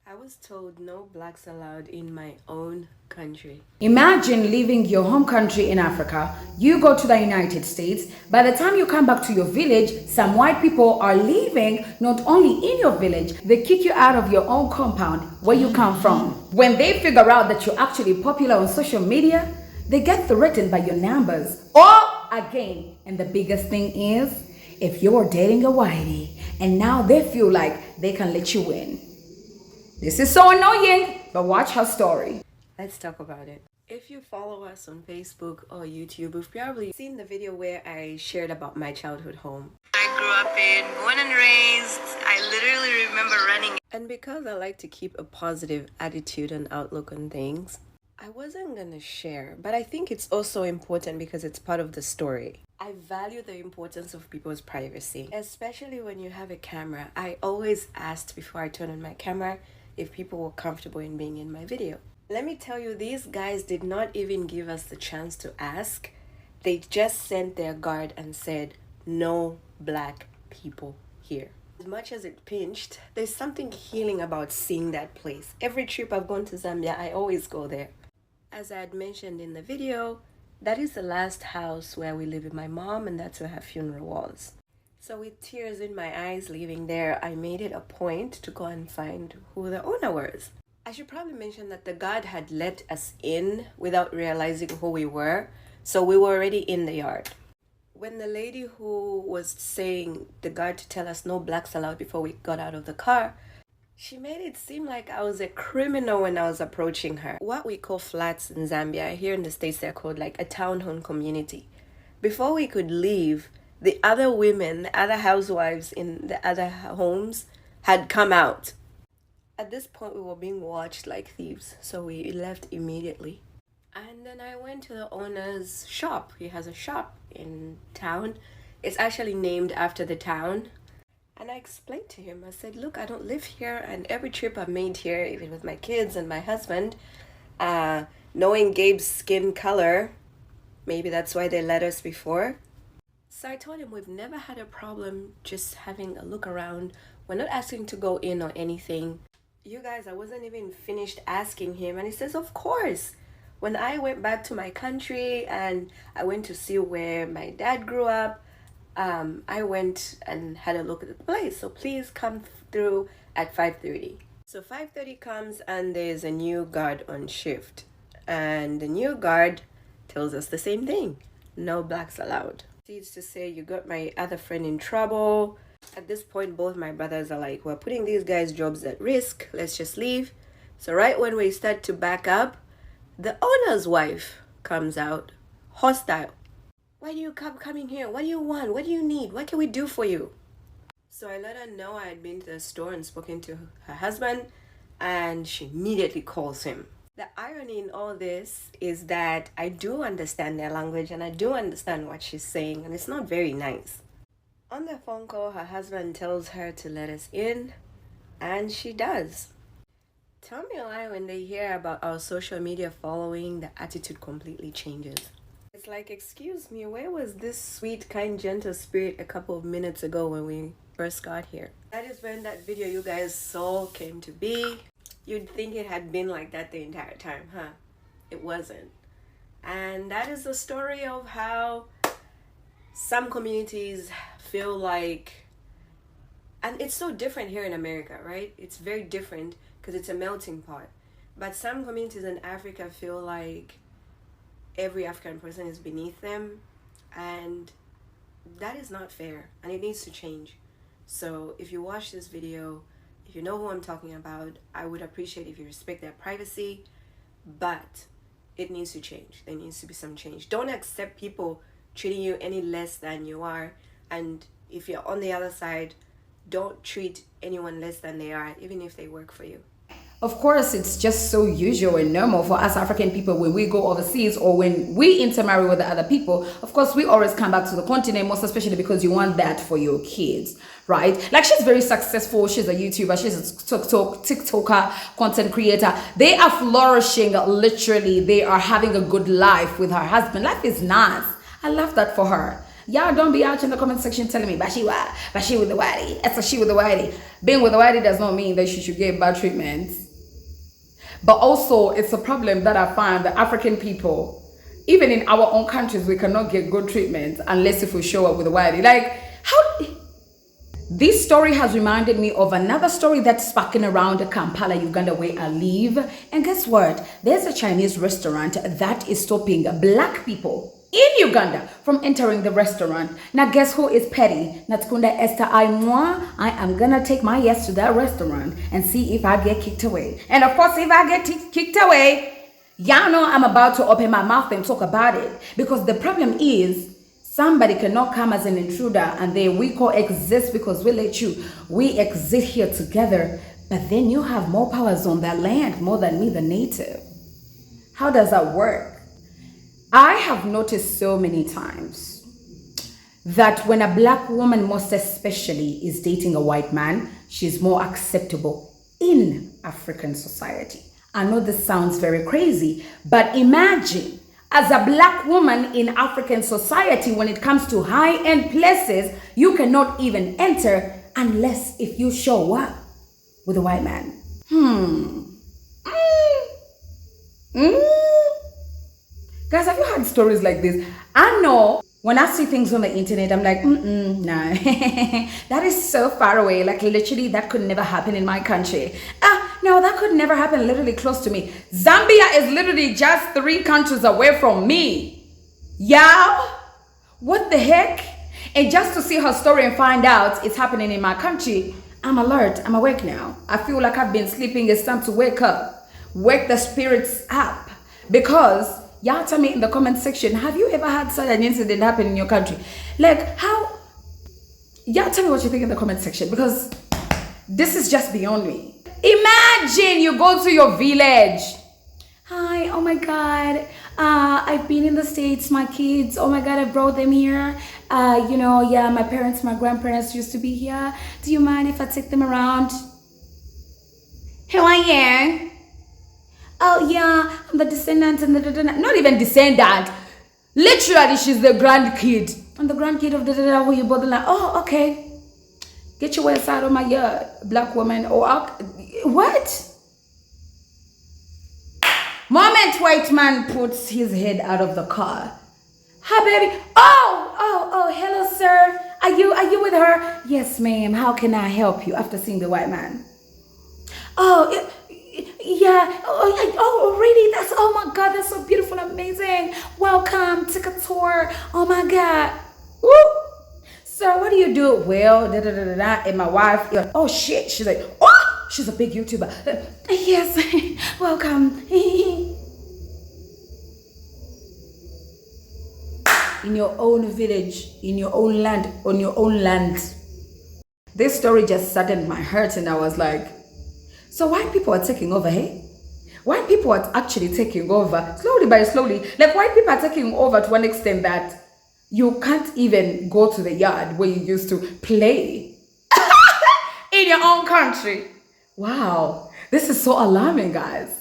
I was told no blacks allowed in my own country. Imagine leaving your home country in Africa, you go to the United States, by the time you come back to your village, some white people are living not only in your village, they kick you out of your own compound where you come from. When they figure out that you're actually popular on social media, they get threatened by your numbers. Or again, and the biggest thing is, if you're dating a whitey and now they feel like they can let you in. This is so annoying, but watch her story. Let's talk about it. If you follow us on Facebook or YouTube, you've probably seen the video where I shared about my childhood home. I grew up in, born and raised. I literally remember running. And because I like to keep a positive attitude and outlook on things, I wasn't gonna share, but I think it's also important because it's part of the story. I value the importance of people's privacy, especially when you have a camera. I always asked before I turned on my camera if people were comfortable in being in my video. Let me tell you, these guys did not even give us the chance to ask. They just sent their guard and said, no black people here. As much as it pinched, there's something healing about seeing that place. Every trip I've gone to Zambia, I always go there. As I had mentioned in the video, that is the last house where we live with my mom, and that's where her funeral was. So with tears in my eyes leaving there, I made it a point to go and find who the owner was. I should probably mention that the guard had let us in without realizing who we were, so we were already in the yard. When the lady who was saying the guard to tell us no blacks allowed before we got out of the car, she made it seem like I was a criminal when I was approaching her. What we call flats in Zambia, here in the States they're called like a townhome community. Before we could leave, the other women, the other housewives in the other homes had come out. At this point, we were being watched like thieves, so we left immediately. And then I went to the owner's shop. He has a shop in town. It's actually named after the town. And I explained to him, I said, look, I don't live here, and every trip I've made here, even with my kids and my husband, knowing Gabe's skin color, maybe that's why they let us before. So I told him we've never had a problem just having a look around. We're not asking to go in or anything. You guys, I wasn't even finished asking him, and he says, of course. When I went back to my country and I went to see where my dad grew up, I went and had a look at the place. So please come through at 5:30. So 5:30 comes and there's a new guard on shift. And the new guard tells us the same thing. No blacks allowed. Proceeds to say, you got my other friend in trouble. At this point, both my brothers are like, we're putting these guys' jobs at risk. Let's just leave. So right when we start to back up, the owner's wife comes out, hostile. Why do you coming here? What do you want? What do you need? What can we do for you? So I let her know I had been to the store and spoken to her husband, and she immediately calls him. The irony in all this is that I do understand their language and I do understand what she's saying, and it's not very nice. On the phone call, her husband tells her to let us in, and she does. Tell me why when they hear about our social media following, the attitude completely changes. It's like, excuse me, where was this sweet, kind, gentle spirit a couple of minutes ago when we first got here? That is when that video you guys saw came to be. You'd think it had been like that the entire time, huh? It wasn't. And that is the story of how some communities feel like, and it's so different here in America, right? It's very different because it's a melting pot. But some communities in Africa feel like every African person is beneath them, and that is not fair, and it needs to change. So if you watch this video, if you know who I'm talking about, I would appreciate if you respect their privacy, but it needs to change. There needs to be some change. Don't accept people treating you any less than you are, and if you're on the other side, don't treat anyone less than they are, even if they work for you. Of course, it's just so usual and normal for us African people when we go overseas or when we intermarry with the other people. Of course, we always come back to the continent, most especially because you want that for your kids, right? Like, she's very successful. She's a YouTuber. She's a TikToker, content creator. They are flourishing, literally. They are having a good life with her husband. Life is nice. I love that for her. Y'all don't be out in the comment section telling me, but she with the whitey. That's a she with the whitey. Being with the whitey does not mean that she should get bad treatment. But also, it's a problem that I find that African people, even in our own countries, we cannot get good treatment unless if we show up with a whitey. Like, how? This story has reminded me of another story that's sparking around Kampala, Uganda, where I live. And guess what? There's a Chinese restaurant that is stopping black people in Uganda from entering the restaurant. Now, guess who is petty? Natkunda Esther I am gonna take my yes to that restaurant and see if I get kicked away. And of course, if I get kicked away, y'all know I'm about to open my mouth and talk about it. Because the problem is, somebody cannot come as an intruder and then we coexist because we let you. We exist here together, but then you have more powers on that land more than me, the native. How does that work? I have noticed so many times that when a black woman, most especially, is dating a white man, she's more acceptable in African society. I know this sounds very crazy, but imagine as a black woman in African society, when it comes to high-end places, you cannot even enter unless if you show up with a white man. Guys, have you heard stories like this? I know when I see things on the internet, I'm like, nah, that is so far away. Like literally, that could never happen in my country. No, that could never happen literally close to me. Zambia is literally just 3 countries away from me. Yeah? What the heck? And just to see her story and find out it's happening in my country, I'm alert. I'm awake now. I feel like I've been sleeping. It's time to wake up. Wake the spirits up. Because y'all tell me in the comment section, have you ever had such an incident happen in your country? Like how? Y'all tell me what you think in the comment section, because this is just beyond me. Imagine you go to your village. Hi, oh my God. I've been in the States, my kids. Oh my God, I brought them here. Yeah, my parents, my grandparents used to be here. Do you mind if I take them around? Who are you? Oh yeah, I'm the descendant and not even descendant. Literally, she's the grandkid. I'm the grandkid of who you bought the land. Oh, okay. Get your ass out of my yard, black woman. What? Moment white man puts his head out of the car. Hi, baby. Oh, hello, sir. Are you with her? Yes, ma'am. How can I help you after seeing the white man? Oh, yeah. Oh, really? Oh my God, that's so beautiful, amazing. Welcome. Take a tour. Oh my God. Woo. So what do you do? Well, and my wife, oh shit. She's like, oh, she's a big YouTuber. Yes, welcome. In your own village, in your own land, on your own land. This story just saddened my heart, and I was like, so white people are taking over, hey? White people are actually taking over, slowly by slowly. Like white people are taking over to an extent that you can't even go to the yard where you used to play in your own country. Wow, this is so alarming, guys.